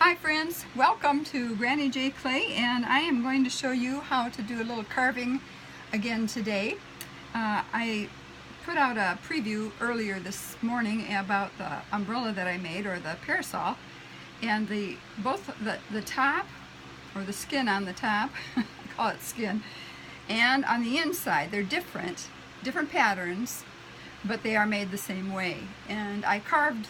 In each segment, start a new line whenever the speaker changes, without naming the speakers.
Hi friends, welcome to Granny J Clay, and I am going to show you how to do a little carving again today. I put out a preview earlier this morning about the umbrella that I made, or the parasol, and both the top, or the skin on the top, I call it skin, and on the inside, they're different patterns, but they are made the same way. And I carved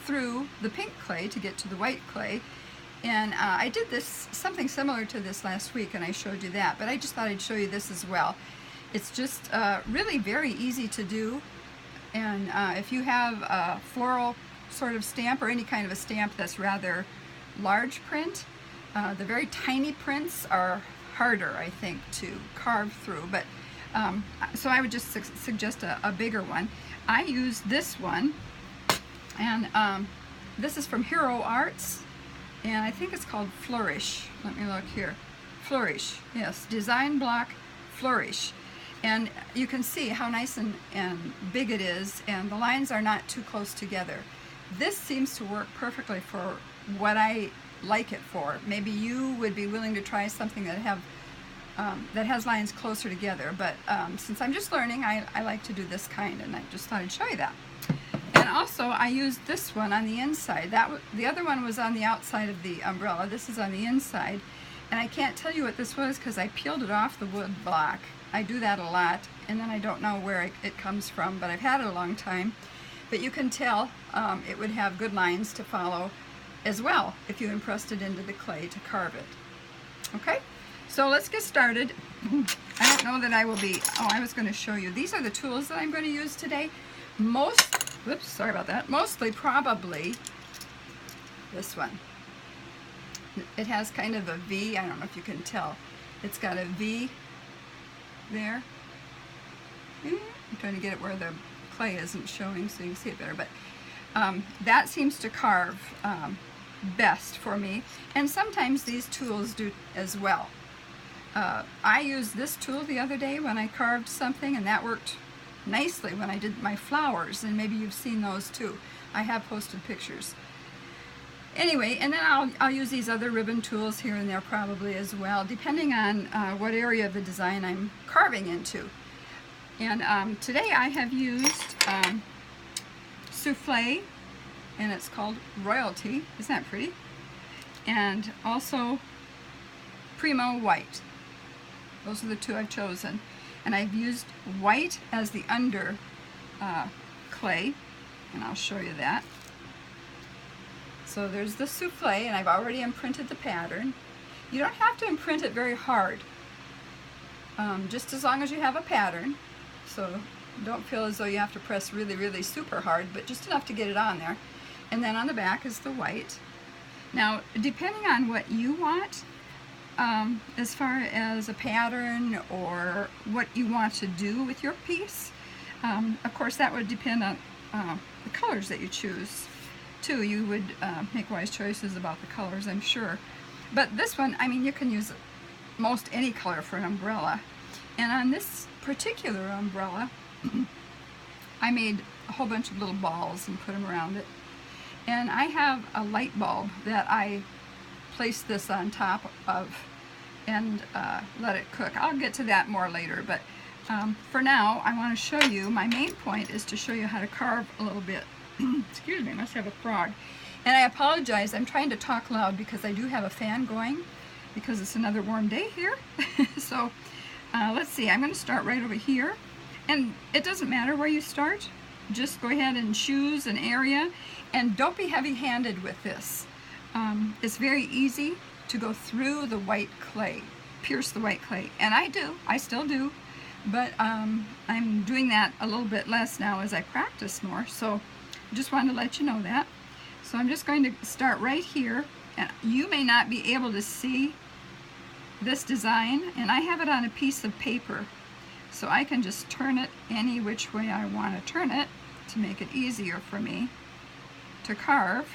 through the pink clay to get to the white clay, and I did something similar to this last week, and I showed you that, but I just thought I'd show you this as well. It's just really very easy to do, and if you have a floral sort of stamp, or any kind of a stamp that's rather large print, the very tiny prints are harder, I think, to carve through, but so I would just suggest a bigger one. I use this one, and this is from Hero Arts, and I think it's called Flourish. Let me look here. Flourish, yes, Design Block Flourish. And you can see how nice and big it is, and the lines are not too close together. This seems to work perfectly for what I like it for. Maybe you would be willing to try something that has lines closer together, but since I'm just learning, I like to do this kind, and I just thought I'd show you that. And also, I used this one on the inside. The other one was on the outside of the umbrella. This is on the inside, and I can't tell you what this was because I peeled it off the wood block. I do that a lot, and then I don't know where it comes from, but I've had it a long time. But you can tell it would have good lines to follow as well if you impressed it into the clay to carve it. Okay, so let's get started. I don't know that I will be, I was going to show you. These are the tools that I'm going to use today. Mostly probably this one. It has kind of a V. I don't know if you can tell. It's got a V there. I'm trying to get it where the clay isn't showing so you can see it better, but that seems to carve best for me, and sometimes these tools do as well. I used this tool the other day when I carved something, and that worked nicely when I did my flowers, and maybe you've seen those too. I have posted pictures. Anyway, and then I'll use these other ribbon tools here and there probably as well, depending on what area of the design I'm carving into. And today I have used Souffle, and it's called Royalty. Isn't that pretty? And also Primo White. Those are the two I've chosen. And I've used white as the under clay, and I'll show you that. So there's the souffle, and I've already imprinted the pattern. You don't have to imprint it very hard, just as long as you have a pattern. So don't feel as though you have to press really, really super hard, but just enough to get it on there. And then on the back is the white. Now, depending on what you want, as far as a pattern or what you want to do with your piece, of course that would depend on the colors that you choose too. You would make wise choices about the colors, I'm sure. But this one, I mean, you can use most any color for an umbrella. And on this particular umbrella, I made a whole bunch of little balls and put them around it. And I have a light bulb that I placed this on top of and let it cook. I'll get to that more later, but for now I want to show you, my main point is to show you how to carve a little bit. Excuse me, I must have a frog. And I apologize, I'm trying to talk loud because I do have a fan going because it's another warm day here. So let's see, I'm going to start right over here, and it doesn't matter where you start, just go ahead and choose an area, and don't be heavy-handed with this. It's very easy to go through the white clay, pierce the white clay, and I still do, but I'm doing that a little bit less now as I practice more, so just wanted to let you know that. So I'm just going to start right here, and you may not be able to see this design, and I have it on a piece of paper, so I can just turn it any which way I want to turn it to make it easier for me to carve.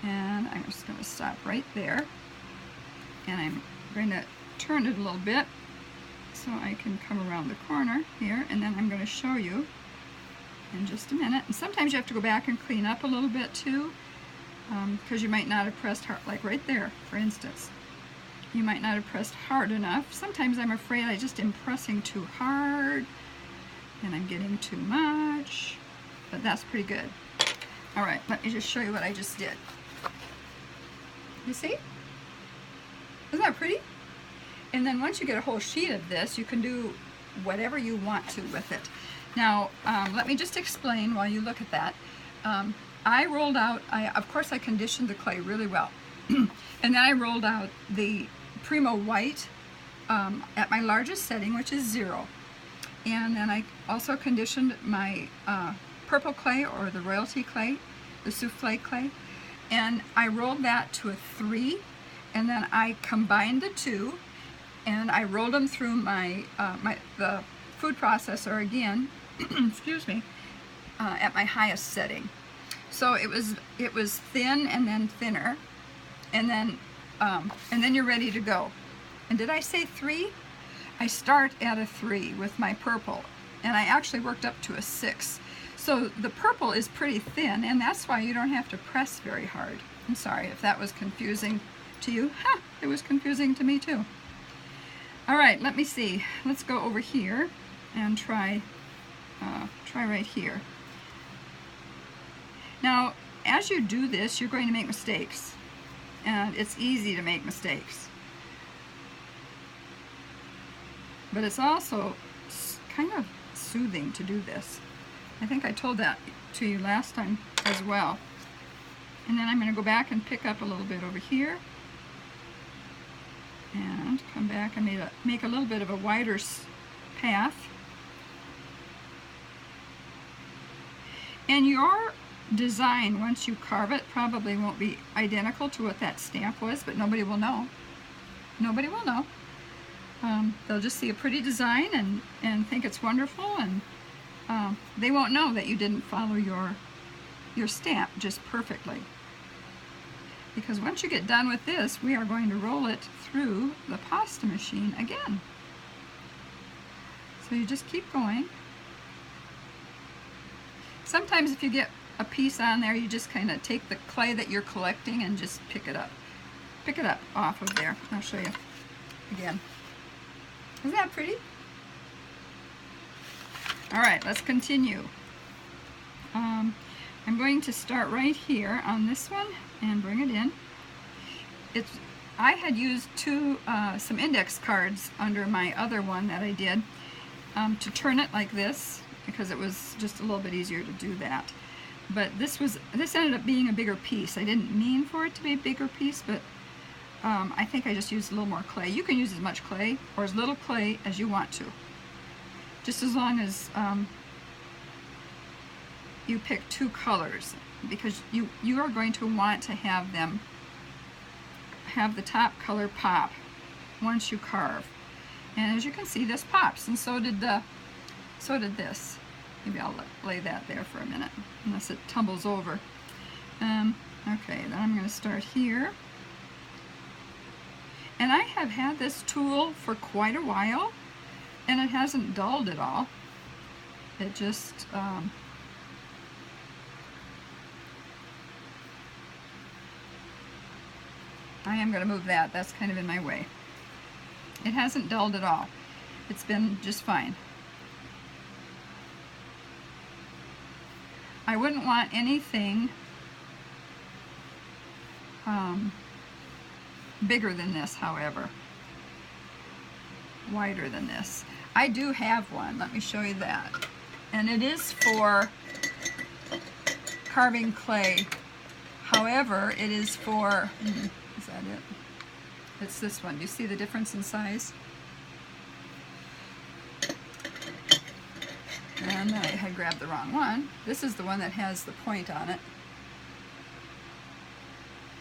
And I'm just going to stop right there, and I'm going to turn it a little bit so I can come around the corner here, and then I'm going to show you in just a minute. And sometimes you have to go back and clean up a little bit too, because you might not have pressed hard, like right there, for instance. You might not have pressed hard enough. Sometimes I'm afraid I just am pressing too hard and I'm getting too much, but that's pretty good. All right, let me just show you what I just did. You see? Isn't that pretty? And then once you get a whole sheet of this, you can do whatever you want to with it. Now, let me just explain while you look at that. I rolled out, of course I conditioned the clay really well. And then I rolled out the Primo White at my largest setting, which is 0. And then I also conditioned my purple clay, or the Royalty clay, the souffle clay. And I rolled that to a 3. And then I combined the two, and I rolled them through my the food processor again, excuse me, at my highest setting. So it was thin and then thinner, and then you're ready to go. And did I say 3? I start at a 3 with my purple, and I actually worked up to a 6. So the purple is pretty thin, and that's why you don't have to press very hard. I'm sorry if that was confusing to you. Ha! It was confusing to me too. All right, let me see. Let's go over here and try right here. Now, as you do this, you're going to make mistakes, and it's easy to make mistakes. But it's also kind of soothing to do this. I think I told that to you last time as well. And then I'm going to go back and pick up a little bit over here, and come back and make a little bit of a wider path. And your design, once you carve it, probably won't be identical to what that stamp was, but nobody will know. Nobody will know. They'll just see a pretty design and think it's wonderful, and they won't know that you didn't follow your stamp just perfectly. Because once you get done with this, we are going to roll it through the pasta machine again. So you just keep going. Sometimes if you get a piece on there, you just kind of take the clay that you're collecting and just pick it up. Pick it up off of there. I'll show you again. Isn't that pretty? All right, let's continue. I'm going to start right here on this one and bring it in. I had used some index cards under my other one that I did to turn it like this, because it was just a little bit easier to do that. But this ended up being a bigger piece. I didn't mean for it to be a bigger piece, but I think I just used a little more clay. You can use as much clay or as little clay as you want to, just as long as you pick 2 colors, because you are going to want to have them have the top color pop once you carve. And as you can see, this pops, and so did this. Maybe I'll lay that there for a minute, unless it tumbles over. Okay, then I'm going to start here. And I have had this tool for quite a while, and it hasn't dulled at all. It just I am going to move that. That's kind of in my way. It hasn't dulled at all. It's been just fine. I wouldn't want anything bigger than this, however. Wider than this. I do have one. Let me show you that. And it is for carving clay. However, it is for... is that it? It's this one. Do you see the difference in size? And I had grabbed the wrong one. This is the one that has the point on it.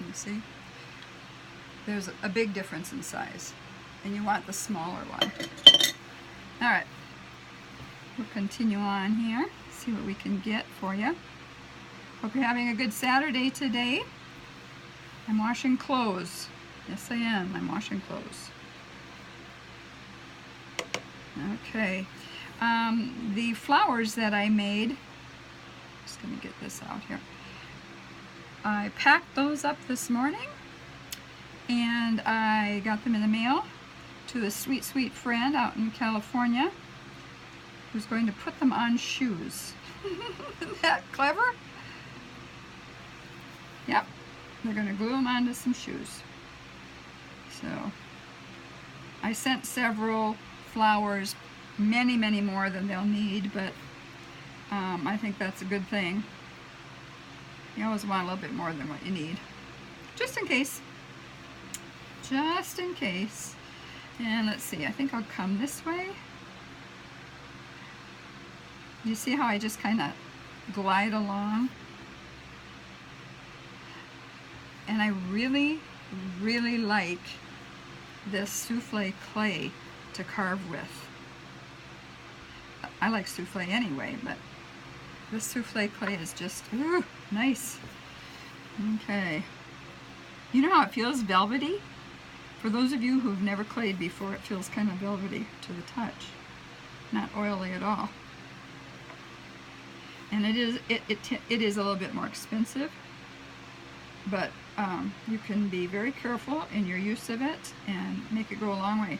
You see? There's a big difference in size, and you want the smaller one. All right, we'll continue on here, see what we can get for you. Hope you're having a good Saturday today. I'm washing clothes. Yes, I am. I'm washing clothes. Okay. The flowers that I made, just going to get this out here. I packed those up this morning and I got them in the mail to a sweet, sweet friend out in California who's going to put them on shoes. Isn't that clever? Yep, they're going to glue them onto some shoes. So I sent several flowers, many, many more than they'll need, but I think that's a good thing. You always want a little bit more than what you need, just in case. Just in case. And let's see, I think I'll come this way. You see how I just kind of glide along? And I really, really like this souffle clay to carve with. I like souffle anyway, but this souffle clay is just, ooh, nice. Okay. You know how it feels velvety? For those of you who've never clayed before, it feels kind of velvety to the touch. Not oily at all. And it is a little bit more expensive, but you can be very careful in your use of it and make it go a long way.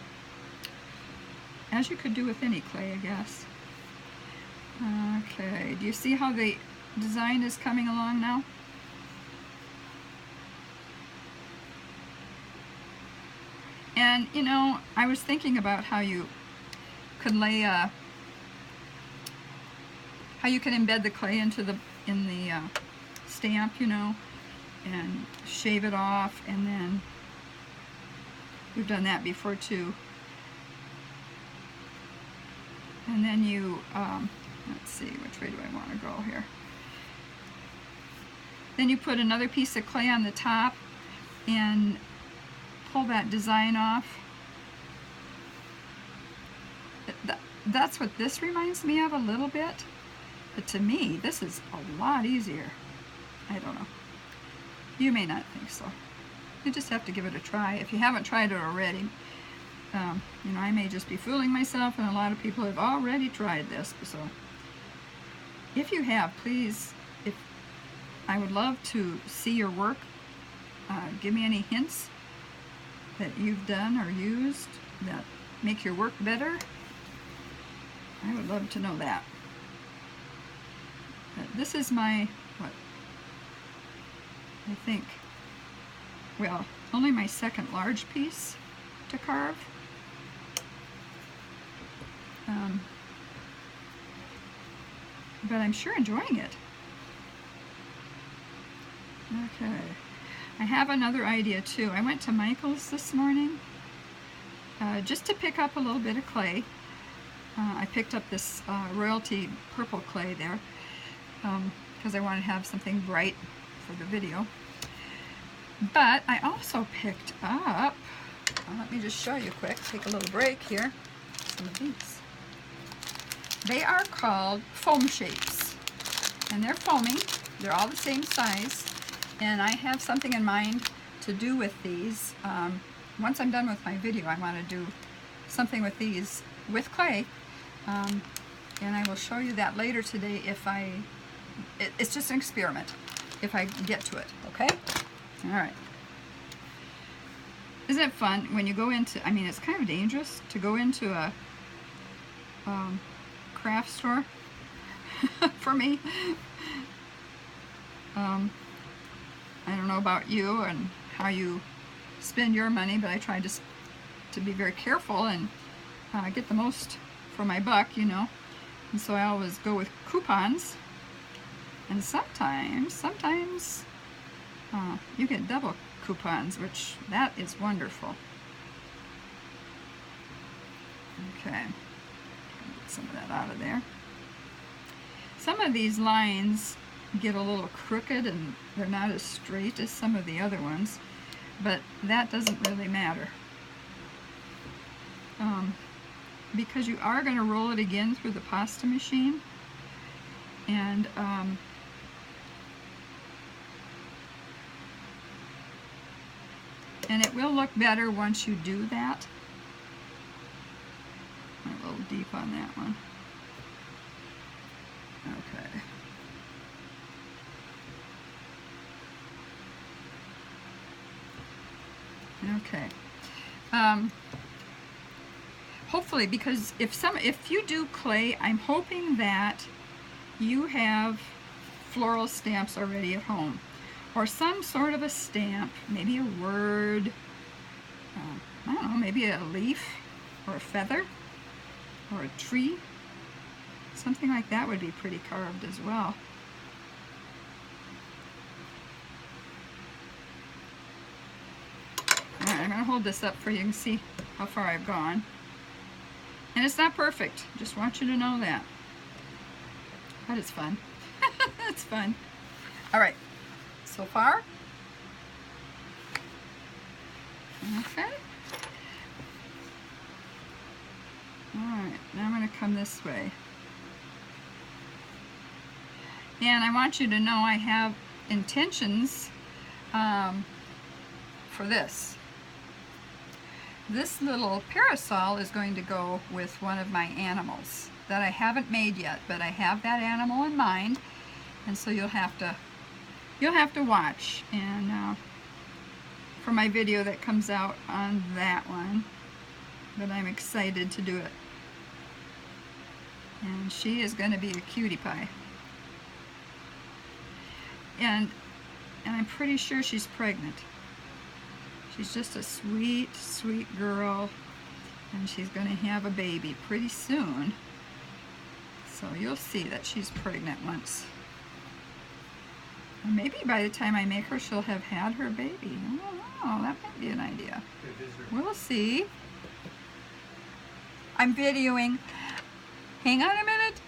As you could do with any clay, I guess. Okay, do you see how the design is coming along now? And you know, I was thinking about how you could lay how you can embed the clay into the stamp, you know, and shave it off, and then we've done that before too. And then you let's see, which way do I want to go here? Then you put another piece of clay on the top and pull that design off. That's what this reminds me of a little bit, but to me this is a lot easier. I don't know. You may not think so. You just have to give it a try. If you haven't tried it already, you know, I may just be fooling myself, and a lot of people have already tried this. So if you have, please, I would love to see your work. Give me any hints that you've done or used that make your work better. I would love to know that. This is my, what, I think, well, only my second large piece to carve. But I'm sure enjoying it. Okay. I have another idea too. I went to Michael's this morning just to pick up a little bit of clay. I picked up this Royalty purple clay there because I wanted to have something bright for the video. But I also picked up, let me just show you quick, take a little break here, some of these. They are called foam shapes, and they're foaming. They're all the same size, and I have something in mind to do with these. Once I'm done with my video, I want to do something with these with clay, and I will show you that later today if it's just an experiment, if I get to it, okay? All right. Isn't it fun when you go into, I mean, it's kind of dangerous to go into a craft store for me. I don't know about you and how you spend your money, but I try to be very careful and get the most for my buck, you know. And so I always go with coupons. And sometimes you get double coupons, which that is wonderful. Okay, get some of that out of there. Some of these lines get a little crooked and they're not as straight as some of the other ones, but that doesn't really matter. Because you are going to roll it again through the pasta machine, and it will look better once you do that. A little deep on that one. Okay. Okay. Hopefully, because if you do clay, I'm hoping that you have floral stamps already at home, or some sort of a stamp, maybe a word, I don't know, maybe a leaf or a feather or a tree. Something like that would be pretty carved as well. Alright, I'm going to hold this up for you and see how far I've gone. And it's not perfect, just want you to know that. But it's fun. It's fun. Alright, so far. Okay. Alright, now I'm going to come this way. And I want you to know I have intentions for this. This little parasol is going to go with one of my animals that I haven't made yet, but I have that animal in mind, and so you'll have to watch and for my video that comes out on that one. But I'm excited to do it, and she is going to be a cutie pie. And I'm pretty sure she's pregnant. She's just a sweet, sweet girl, and she's going to have a baby pretty soon. So you'll see that she's pregnant once. And maybe by the time I make her, she'll have had her baby. I don't know, that might be an idea. We'll see. I'm videoing. Hang on a minute.